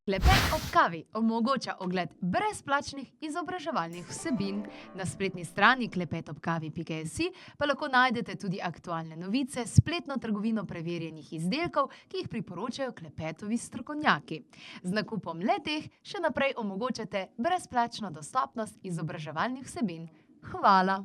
Klepet ob kavi omogoča ogled brezplačnih izobraževalnih vsebin. Na spletni strani klepetobkavi.si pa lahko najdete tudi aktualne novice, spletno trgovino preverjenih izdelkov, ki jih priporočajo Klepetovi strokovnjaki. Z nakupom le-teh še naprej omogočate brezplačno dostopnost izobraževalnih vsebin. Hvala!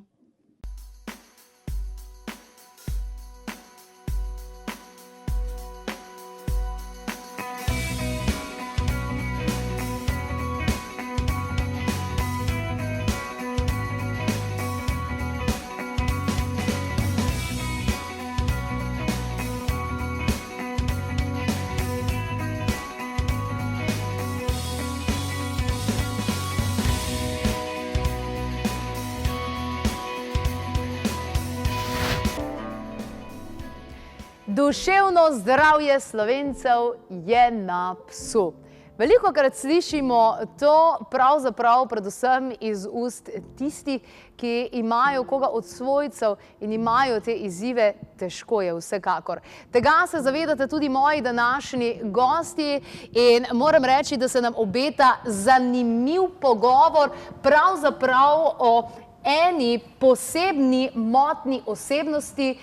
Duševno zdravje Slovencev je na psu. Velikokrat slišimo to pravzaprav predvsem iz ust tistih, ki imajo koga od svojcev in imajo te izzive, težko je vsekakor. Tega se zavedate tudi moji današnji gosti in moram reči, da se nam obeta zanimiv pogovor pravzaprav o eni posebni motnji osebnosti,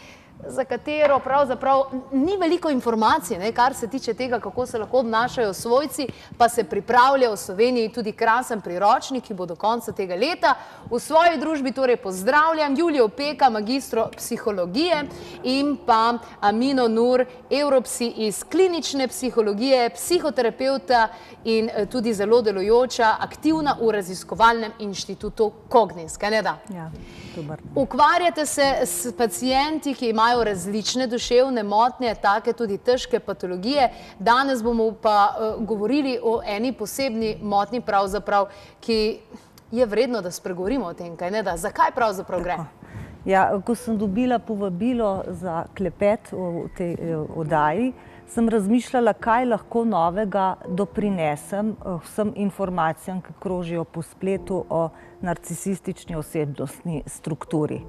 za katero pravzaprav ni veliko informacij, kar se tiče tega, kako se lahko obnašajo svojci, pa se pripravlja v Sloveniji tudi krasen priročnik, ki bo do konca tega leta. V svoji družbi torej pozdravljam Julijo Opeka, magistro psihologije, in pa Amino Nur, evropsi iz klinične psihologije, psihoterapeuta in tudi zelo delujoča, aktivna v raziskovalnem inštitutu Cognis, kaj ne da? Ja, dober. Ukvarjate se s pacienti, ki imajo različne duševne motnje, take tudi težke patologije. Danes bomo pa govorili o eni posebni motnji pravzaprav, ki je vredno, da spregovorimo o tem, kaj ne da? Zakaj pravzaprav gre? Ja, ko sem dobila povabilo za klepet v tej oddaji, sem razmišljala, kaj lahko novega doprinesem vsem informacijam, ki krožijo po spletu o narcisistični osebnostni strukturi.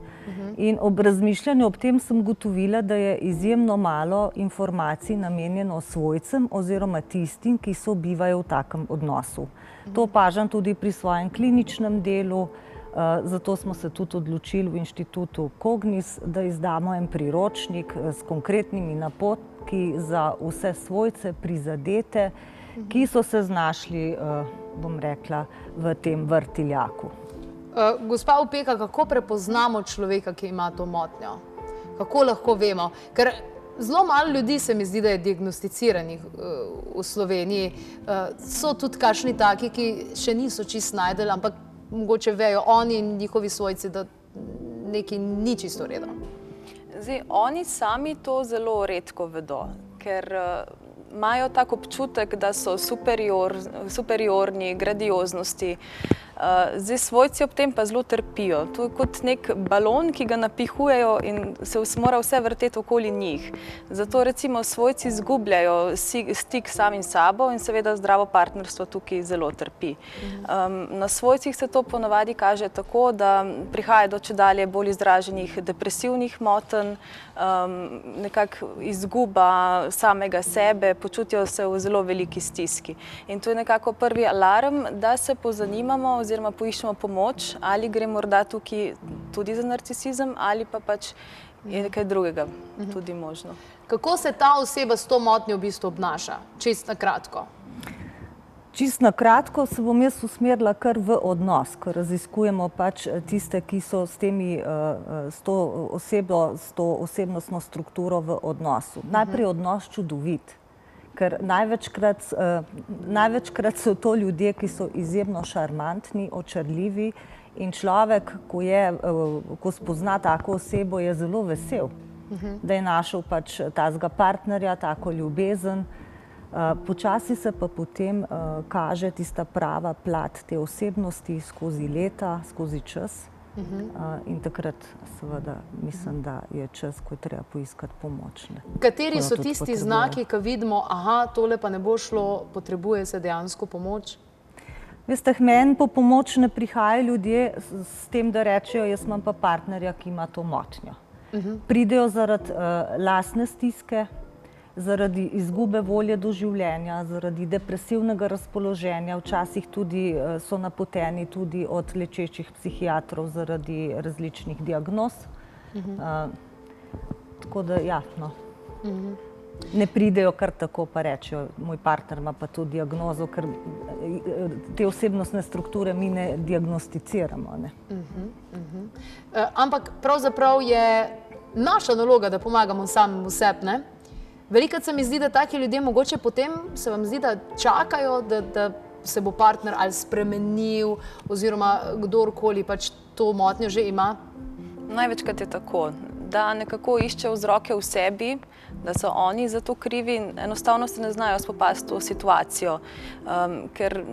In ob razmišljanju ob tem sem ugotovila, da je izjemno malo informacij namenjeno svojcem oziroma tistim, ki sobivajo v takem odnosu. To opažam tudi pri svojem kliničnem delu, zato smo se tudi odločili v inštitutu Cognis, da izdamo en priročnik s konkretnimi napotki za vse svojce prizadete, ki so se znašli, bom rekla, v tem vrtiljaku. Gospa Opeka, kako prepoznamo človeka, ki ima to motnjo? Kako lahko vemo? Ker zelo malo ljudi se mi zdi, da je diagnosticiranih v Sloveniji. So tudi kakšni taki, ki še niso čisto najdeli, ampak mogoče vejo oni in njihovi svojci, da nekaj ni čisto v redu. Zdaj, oni sami to zelo redko vedo, ker imajo tak občutek, da so superiorni, gradioznosti. Zdaj, svojci ob tem pa zelo trpijo. To je kot nek balon, ki ga napihujejo in se mora vse vrteti okoli njih. Zato recimo svojci izgubljajo stik samim sabo in seveda zdravo partnerstvo tukaj zelo trpi. Na svojcih se to ponavadi kaže tako, da prihaja do čedalje bolj izraženih depresivnih motenj, nekako izguba samega sebe, počutijo se v zelo veliki stiski. In to je nekako prvi alarm, da se pozanimamo oziroma poiščemo pomoč, ali gre morda tukaj tudi za narcisizem, ali pa pač je nekaj drugega tudi možno. Kako se ta oseba s to motnjo v bistvu obnaša? Čisto na kratko. Čisto na kratko se bom jaz usmerila kar v odnos, ko raziskujemo pač tiste, ki so s to osebo, s to osebnostno strukturo v odnosu. Najprej odnos čudovit. Ker največkrat so to ljudje, ki so izjemno šarmantni, očarljivi in človek, ko spozna tako osebo, je zelo vesel, da je našel pač tazga partnerja, tako ljubezen. Počasi se pa potem kaže tista prava plat te osebnosti skozi leta, skozi čas. In takrat seveda mislim, da je čas, ko je treba poiskati pomoč. Kateri so tisti znaki, ki vidimo, aha, tole pa ne bo šlo, potrebuje se dejansko pomoč? Veste, meni po pomoč ne prihajajo ljudje s tem, da rečejo, jaz imam pa partnerja, ki ima to motnjo. Pridejo zaradi lastne stiske, zaradi izgube volje do življenja, zaradi depresivnega razpoloženja, včasih tudi so napoteni tudi od lečečih psihiatrov zaradi različnih diagnoz. Tako da, ja, no. Ne pridejo kar tako, pa rečejo, moj partner ima pa to diagnozo, ker te osebnostne strukture mi ne diagnosticiramo, ne. Ampak pravzaprav je naša naloga, da pomagamo samemu sebi, ne? Velikokrat se mi zdi, da taki ljudje mogoče potem se vam zdi, da čakajo, da se bo partner ali spremenil oziroma kdorkoli pač to motnjo že ima. Največkrat je tako, da nekako išče vzroke v sebi, da so oni za to krivi in enostavno se ne znajo spopasti s to situacijo, ker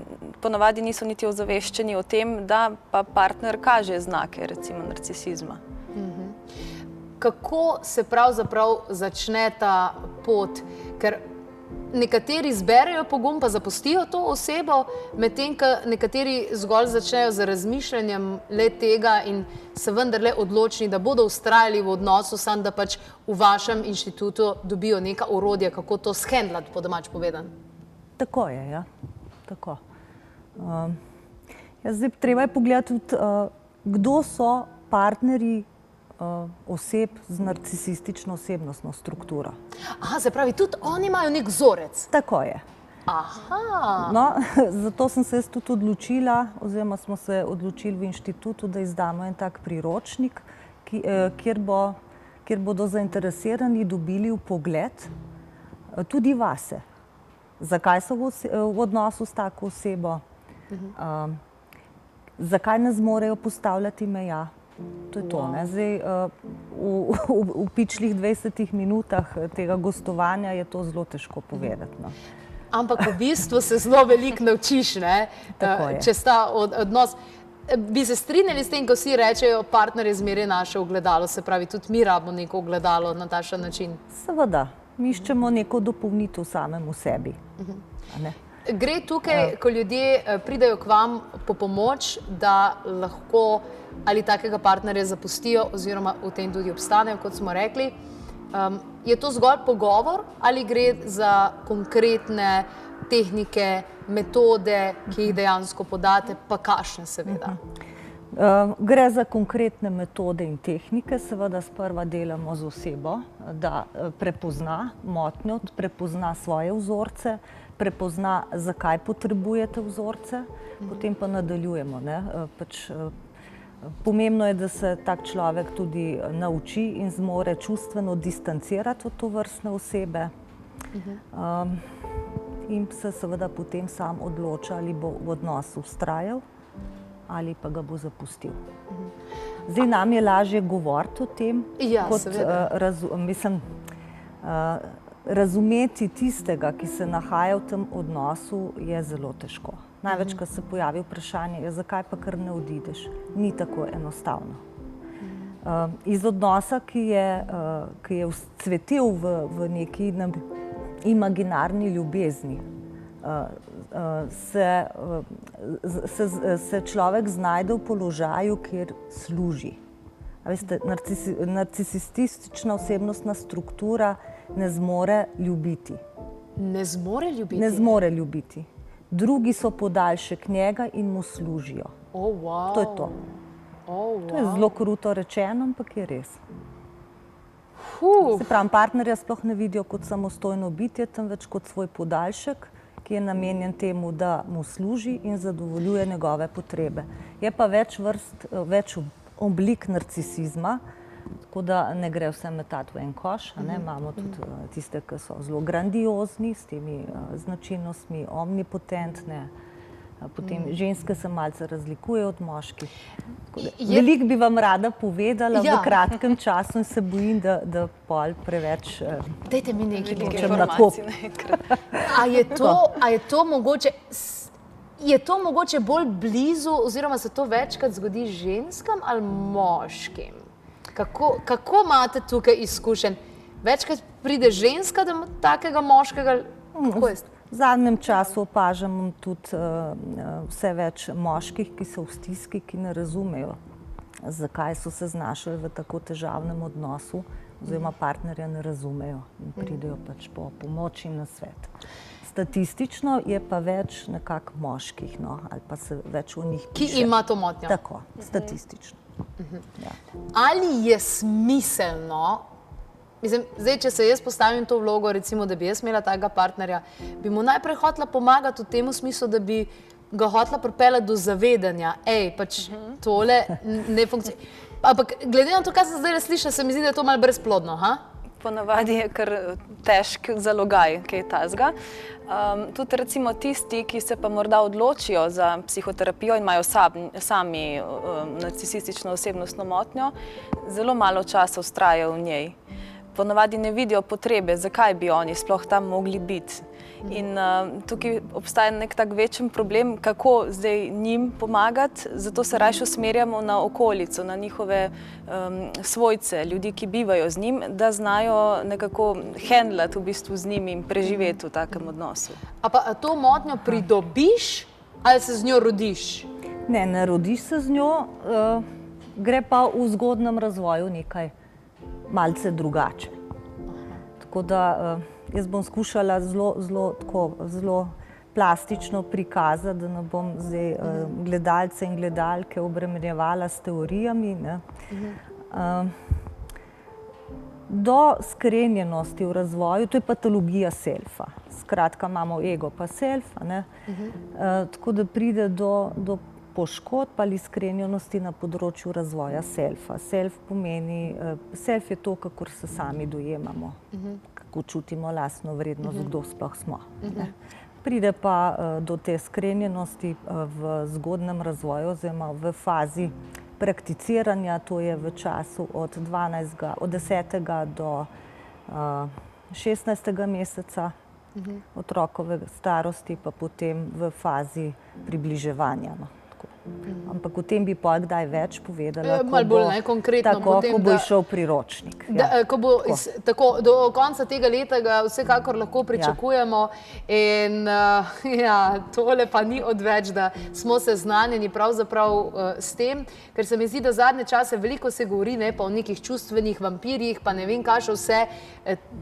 ponavadi niso niti ozaveščeni o tem, da pa partner kaže znake, recimo narcisizma. Kako se pravzaprav začne ta pot? Ker nekateri zberejo pogum pa zapustijo to osebo, medtem ko nekateri zgolj začnejo z razmišljanjem le tega in se vendarle odločni, da bodo vztrajali v odnosu, samo da pač v vašem inštitutu dobijo neka orodja, kako to shendlati, po domač povedan. Tako je, ja. Tako. Zdaj treba je pogledati tudi, kdo so partnerji oseb z narcisistično osebnostno strukturo. Aha, se pravi, tudi oni imajo nek vzorec. Tako je. Aha. No, zato sem se jaz tudi odločila, oziroma smo se odločili v inštitutu, da izdamo en tak priročnik, kjer bodo zainteresirani dobili vpogled tudi vase. Zakaj so v odnosu s tako osebo, zakaj ne zmorejo postavljati meja. To je to, ne. Zdaj, v pičlih 20 minutah tega gostovanja je to zelo težko povedati, no. Ampak v bistvu se zelo veliko naučiš, ne? Tako je. Če sta odnos. Bi se strinjali s tem, ko vsi rečejo, partner je zmeraj naše ogledalo, se pravi, tudi mi rabimo neko ogledalo na takšen način? Seveda, mi iščemo neko dopolnitev samemu sebi. Gre tukaj, ko ljudje pridejo k vam po pomoč, da lahko ali takega partnerja zapustijo oziroma v tem tudi obstanejo, kot smo rekli. Je to zgolj pogovor ali gre za konkretne tehnike, metode, ki jih dejansko podate, pa kakšne seveda? Gre za konkretne metode in tehnike. Seveda sprva delamo z osebo, da prepozna motnjo, prepozna svoje vzorce, prepozna, zakaj potrebujete vzorce, potem pa nadaljujemo, ne. Pomembno je, da se tak človek tudi nauči in zmore čustveno distancirati od tovrstne osebe in se seveda potem sam odloča, ali bo v odnosu vztrajal ali pa ga bo zapustil. Zdaj, nam je lažje govoriti o tem, kot razumeti tistega, ki se nahaja v tem odnosu, je zelo težko. Največkrat se pojavi vprašanje, zakaj pa kar ne odideš. Ni tako enostavno. Iz odnosa, ki je vzcvetel v neki imaginarni ljubezni, se človek znajde v položaju, kjer služi. A veste, narcisistična osebnostna struktura ne zmore ljubiti. Ne zmore ljubiti? Ne zmore ljubiti. Drugi so podaljšek njega in mu služijo. To je to. To je zelo kruto rečeno, ampak je res. Se pravi, partnerja sploh ne vidijo kot samostojno bitje, temveč kot svoj podaljšek, ki je namenjen temu, da mu služi in zadovoljuje njegove potrebe. Je pa več vrst, več oblik narcisizma, tako da ne gre vse metati v en koš. Imamo tudi tiste, ki so zelo grandiozni, s temi značilnostmi, omnipotentne. Potem ženske se malce razlikujejo od moških. Veliko bi vam rada povedala v kratkem času in se bojim, da pol preveč dajte mi nekaj informacij naenkrat. A je to mogoče bolj blizu oziroma se to večkrat zgodi ženskam ali moškim? Kako imate tukaj izkušenj? Večkrat pride ženska, da ima takega moškega? V zadnjem času opažam tudi vse več moških, ki so v stiski, ki ne razumejo, zakaj so se znašli v tako težavnem odnosu. oziroma partnerja ne razumejo in pridejo pač po pomoč in nasvet. Statistično je pa več nekako moških, no, ali pa se več o njih piše. Ki ima to motnjo. Tako, statistično. Ja. Ali je smiselno, mislim, zdaj, če se jaz postavim to vlogo, recimo, da bi jaz imela takega partnerja, bi mu najprej hotela pomagati v tem smislu, da bi ga hotela pripeljati do zavedanja, pač tole ne funkcionira. Ampak glede na to, kar sem zdaj slišala, se mi zdi, da je to malo brezplodno, ha? Ponavadi je kar težk zalogaj, kaj tazga. Tudi recimo tisti, ki se pa morda odločijo za psihoterapijo in imajo sami narcisistično osebnostno motnjo, zelo malo časa vztrajajo v njej. Ponavadi ne vidijo potrebe, zakaj bi oni sploh tam mogli biti. In tukaj obstaja nek tak večji problem, kako zdaj njim pomagati, zato se rajše usmerjamo na okolico, na njihove svojce, ljudi, ki bivajo z njim, da znajo nekako handlati v bistvu z njim in preživeti v takem odnosu. A pa to motnjo pridobiš ali se z njo rodiš? Ne rodiš se z njo, gre pa v zgodnjem razvoju nekaj malce drugače. Tako da jaz bom skušala zelo plastično prikazati, da ne bom zdaj gledalce in gledalke obremenjevala s teorijami. Do skrenjenosti v razvoju, to je patologija selfa. Skratka, imamo ego pa self, tako da pride do poškodb ali skrenjenosti na področju razvoja selfa. Self pomeni, self je to, kakor se sami dojemamo, kako čutimo lastno vrednost, kdo sploh smo. Pride pa do te skrenjenosti v zgodnjem razvoju, oziroma v fazi prakticiranja, to je v času od 10. do 16. meseca otrokove starosti, pa potem v fazi približevanja. Ampak o tem bi pa kdaj več povedala, ko bo šel priročnik. Do konca tega leta ga vsekakor lahko pričakujemo in tole pa ni odveč, da smo seznanjeni pravzaprav s tem, ker se mi zdi, da zadnje čase veliko se govori pa o nekih čustvenih vampirjih, pa ne vem kaj še vse.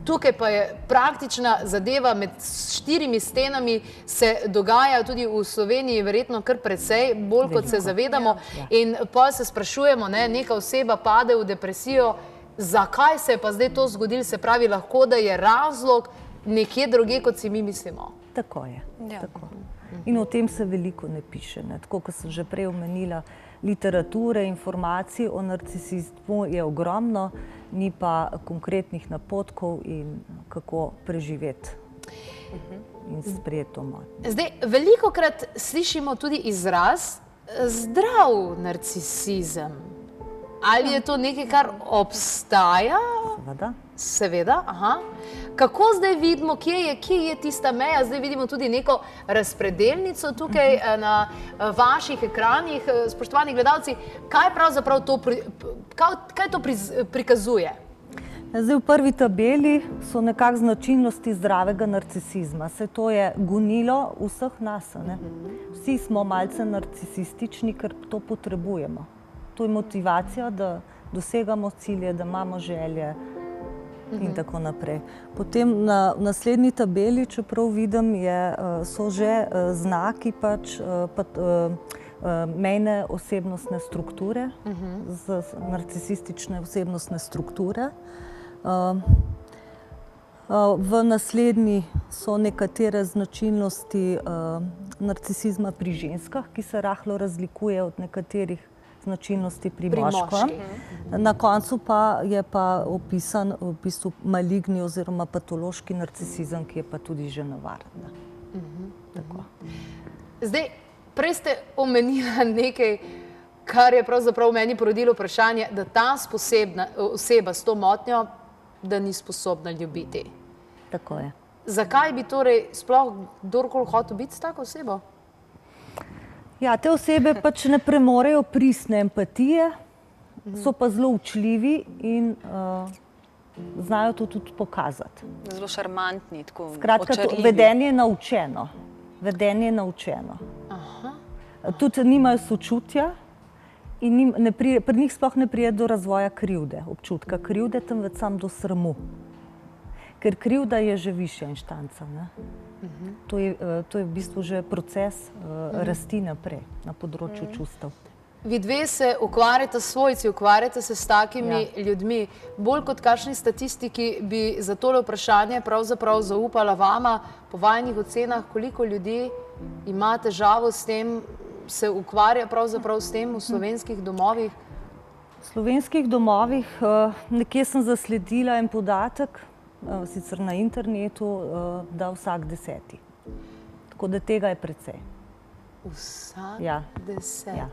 Tukaj pa je praktična zadeva med 4 stenami, se dogaja tudi v Sloveniji verjetno kar precej, bolj kot se zavedamo, in pa se sprašujemo, neka oseba pade v depresijo, zakaj se je pa zdaj to zgodilo, se pravi lahko, da je razlog nekje drugje, kot si mi mislimo. Tako je. In o tem se veliko ne piše. Tako, kot sem že prej omenila, literature, informacij o narcisizmu je ogromno, ni pa konkretnih napotkov in kako preživeti in sprejeti to motnjo. Zdaj, velikokrat slišimo tudi izraz zdrav narcisizem. Ali je to nekaj, kar obstaja? Seveda. Seveda, Kako zdaj vidimo, kje je tista meja? Zdaj vidimo tudi neko razpredelnico tukaj na vaših ekranih. Spoštovani gledalci, kaj pravzaprav to prikazuje? Zdaj, v prvi tabeli so nekako značilnosti zdravega narcisizma. Saj to je gonilo vseh nas. Vsi smo malce narcisistični, ker to potrebujemo. To je motivacija, da dosegamo cilje, da imamo želje in tako naprej. Potem na naslednji tabeli, čeprav vidim, so že znaki mejne osebnostne strukture, narcisistične osebnostne strukture. V naslednji so nekatere značilnosti narcisizma pri ženskah, ki se rahlo razlikuje od nekaterih značilnosti pri moškem. Na koncu pa je pa opisan v bistvu maligni oziroma patološki narcisizem, ki je pa tudi že nevaren. Zdaj, prej ste omenila nekaj, kar je pravzaprav meni porodilo vprašanje, da ta oseba s to motnjo, da ni sposobna ljubiti. Tako je. Zakaj bi torej sploh kdorkoli hotel biti s tako osebo? Ja, te osebe pač ne premorejo pristne empatije, so pa zelo učljivi in znajo to tudi pokazati. Zelo šarmantni, tako očarljivi. Skratka, vedenje je naučeno. Vedenje je naučeno. Tudi nimajo sočutja In pri njih sploh ne pride do razvoja krivde, občutka krivde, temveč samo do sramu. Ker krivda je že višja inštanca. To je v bistvu že proces rasti naprej na področju čustev. Vi dve se ukvarjate s svojci, ukvarjate se s takimi ljudmi. Bolj kot kakšni statistiki bi za tole vprašanje pravzaprav zaupala vama, po vajinih ocenah, koliko ljudi ima težavo s tem, se ukvarja pravzaprav s tem v slovenskih domovih? V slovenskih domovih nekje sem zasledila en podatek, sicer na internetu, da vsak 10. Tako da tega je precej. Vsak 10. Ja,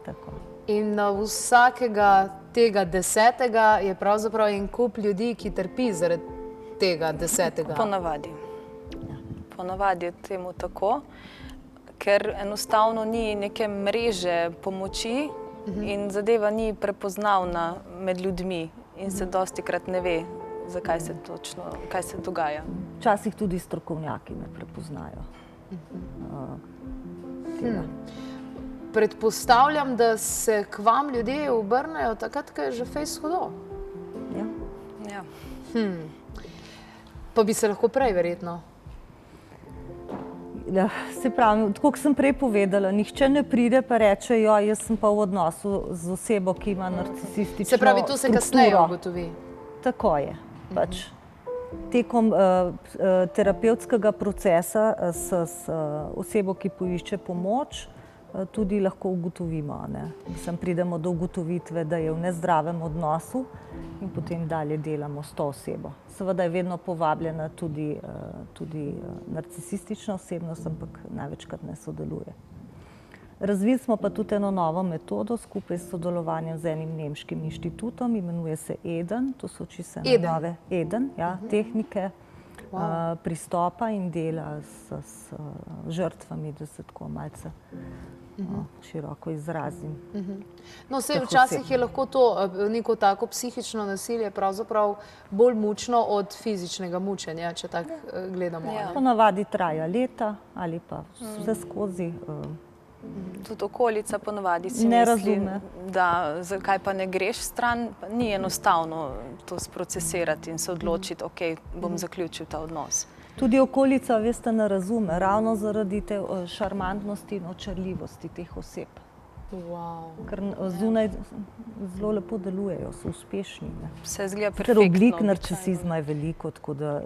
tako. In vsakega tega 10. je pravzaprav en kup ljudi, ki trpi zaradi tega 10. Ponavadi. Ponavadi je temu tako, ker enostavno ni neke mreže pomoči in zadeva ni prepoznavna med ljudmi in se dostikrat ne ve, zakaj se točno, kaj se dogaja. Včasih tudi strokovnjaki ne prepoznajo tega. Predpostavljam, da se k vam ljudje obrnejo takrat, ko je že fejst hudo. Ja. Pa bi se lahko prej, verjetno. Se pravi, tako kot sem prej povedala, nihče ne pride pa reče, jaz sem pa v odnosu z osebo, ki ima narcisistično strukturo. Se pravi, to se kasneje ugotovi. Tako je. Pač tekom terapevtskega procesa s osebo, ki poišče pomoč, tudi lahko ugotovimo. Mislim, pridemo do ugotovitve, da je v nezdravem odnosu in potem dalje delamo s to osebo. Seveda je vedno povabljena tudi narcisistična osebnost, ampak največkrat ne sodeluje. Razvili smo pa tudi eno novo metodo skupaj s sodelovanjem z enim nemškim inštitutom, imenuje se EDEN, to so čisto nove tehnike pristopa in dela s žrtvami, da se tako malce široko izrazim. No, včasih je lahko to neko tako psihično nasilje pravzaprav bolj mučno od fizičnega mučenja, če tako gledamo. Ponavadi traja leta ali pa vse skozi. Tudi okolica ponavadi si misli, da zakaj pa ne greš stran, ni enostavno to sprocesirati in se odločiti, ok, bom zaključil ta odnos. Tudi okolica, veste, ne razume, ravno zaradi te šarmantnosti in očarljivosti teh oseb. Ker zunaj zelo lepo delujejo, so uspešni. Vse izgleda perfektno. Ker oblik narcisizma je veliko, tako da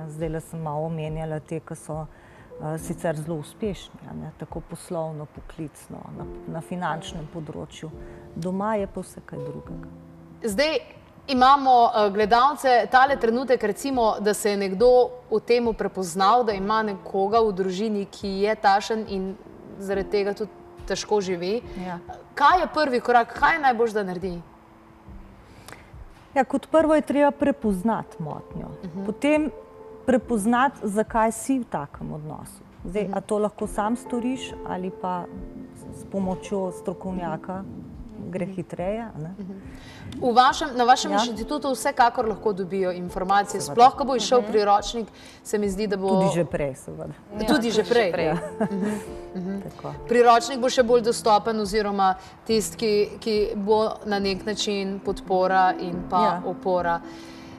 zdajle sem malo omenjala te, ki so sicer zelo uspešni, tako poslovno, poklicno, na finančnem področju. Doma je pa vse kaj drugega. Zdaj imamo gledalce, tale trenutek recimo, da se je nekdo v temu prepoznal, da ima nekoga v družini, ki je tašen in zaradi tega tudi težko živi. Kaj je prvi korak, kaj je najboljše, da naredi? Kot prvo je treba prepoznati motnjo. Potem prepoznati, zakaj si v takem odnosu. Zdaj, a to lahko sam storiš ali pa s pomočjo strokovnjaka gre hitreje. Na vašem inštitutu vsekakor lahko dobijo informacije. Sploh, ko bo išel priročnik, se mi zdi, da bo... Tudi že prej, seveda. Tudi že prej. Priročnik bo še bolj dostopen oziroma tisti, ki bo na nek način podpora in pa opora.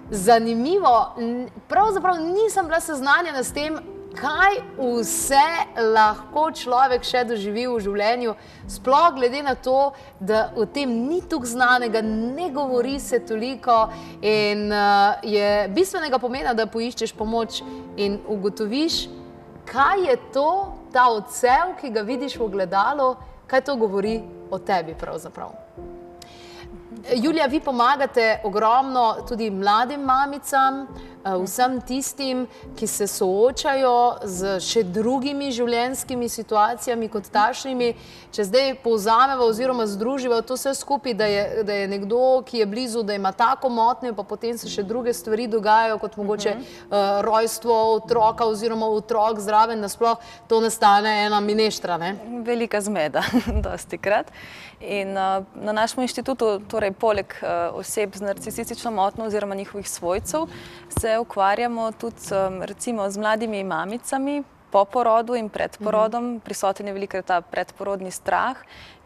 Zanimivo, pravzaprav nisem bila seznanjena s tem, kaj vse lahko človek še doživi v življenju, sploh glede na to, da o tem ni toliko znanega, ne govori se toliko in je bistvenega pomena, da poiščeš pomoč in ugotoviš, kaj je to, ta odsev, ki ga vidiš v ogledalu, kaj to govori o tebi pravzaprav. Julija, vi pomagate ogromno tudi mladim mamicam, vsem tistim, ki se soočajo z še drugimi življenjskimi situacijami kot takšnimi. Če zdaj povzameva oziroma združiva to vse skupaj, da je nekdo, ki je blizu, da ima tako motnjo, pa potem se še druge stvari dogajajo, kot mogoče rojstvo otroka oziroma otrok zraven nasploh, to nastane ena mineštra, ne? Velika zmeda, dostikrat. In na našem inštitutu, torej poleg oseb z narcisistično motnjo oziroma njihovih svojcev, se ukvarjamo tudi recimo z mladimi mamicami po porodu in pred porodom. Prisoten je velikokrat ta predporodni strah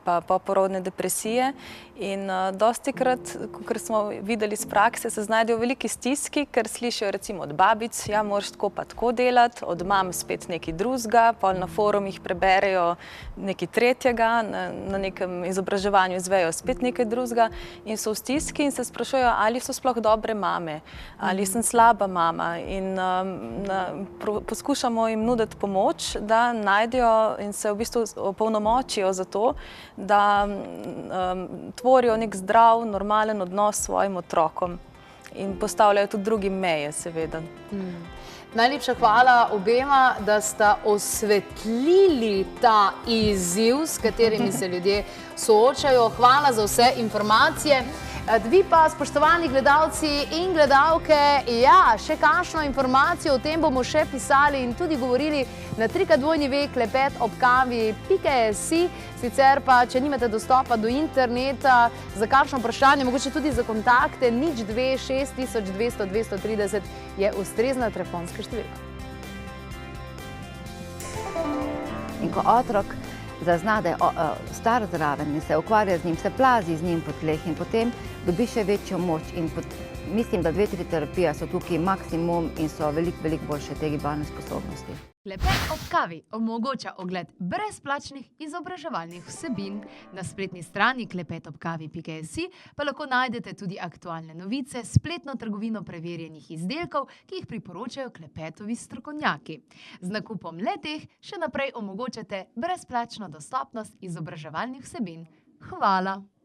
pa poporodne depresije. In dostikrat, kot smo videli iz prakse, se znajdejo v veliki stiski, ker slišijo recimo od babic, ja, moraš tako pa tako delati, od mam spet nekaj drugega, pol na forumih preberejo nekaj tretjega, na nekem izobraževanju izvejo spet nekaj drugega in so v stiski in se sprašujejo, ali so sploh dobre mame, ali sem slaba mama. In poskušamo jim nuditi pomoč, da najdejo in se v bistvu opolnomočijo za to, da tvorijo nek zdrav, normalen odnos s svojim otrokom in postavljajo tudi drugim meje, seveda. Najlepša hvala obema, da sta osvetlili ta izziv, s katerimi se ljudje soočajo. Hvala za vse informacije. Vi pa, spoštovani gledalci in gledalke, ja, še kakšno informacijo o tem bomo še pisali in tudi govorili na www.klepetobkavi.si. Sicer pa, če nimate dostopa do interneta, za kakšno vprašanje, mogoče tudi za kontakte, 02 6200 230 je ustrezna telefonska številka. In ko otrok zazna, da je star zraven in se ukvarja z njim, se plazi z njim po tleh in potem dobi še večjo moč. In mislim, da 2-3 terapije so tukaj maksimum in so veliko boljše te gibalne sposobnosti. Klepet ob kavi omogoča ogled brezplačnih izobraževalnih vsebin. Na spletni strani klepetobkavi.si pa lahko najdete tudi aktualne novice, spletno trgovino preverjenih izdelkov, ki jih priporočajo Klepetovi strokovnjaki. Z nakupom le-teh še naprej omogočate brezplačno dostopnost izobraževalnih vsebin. Hvala!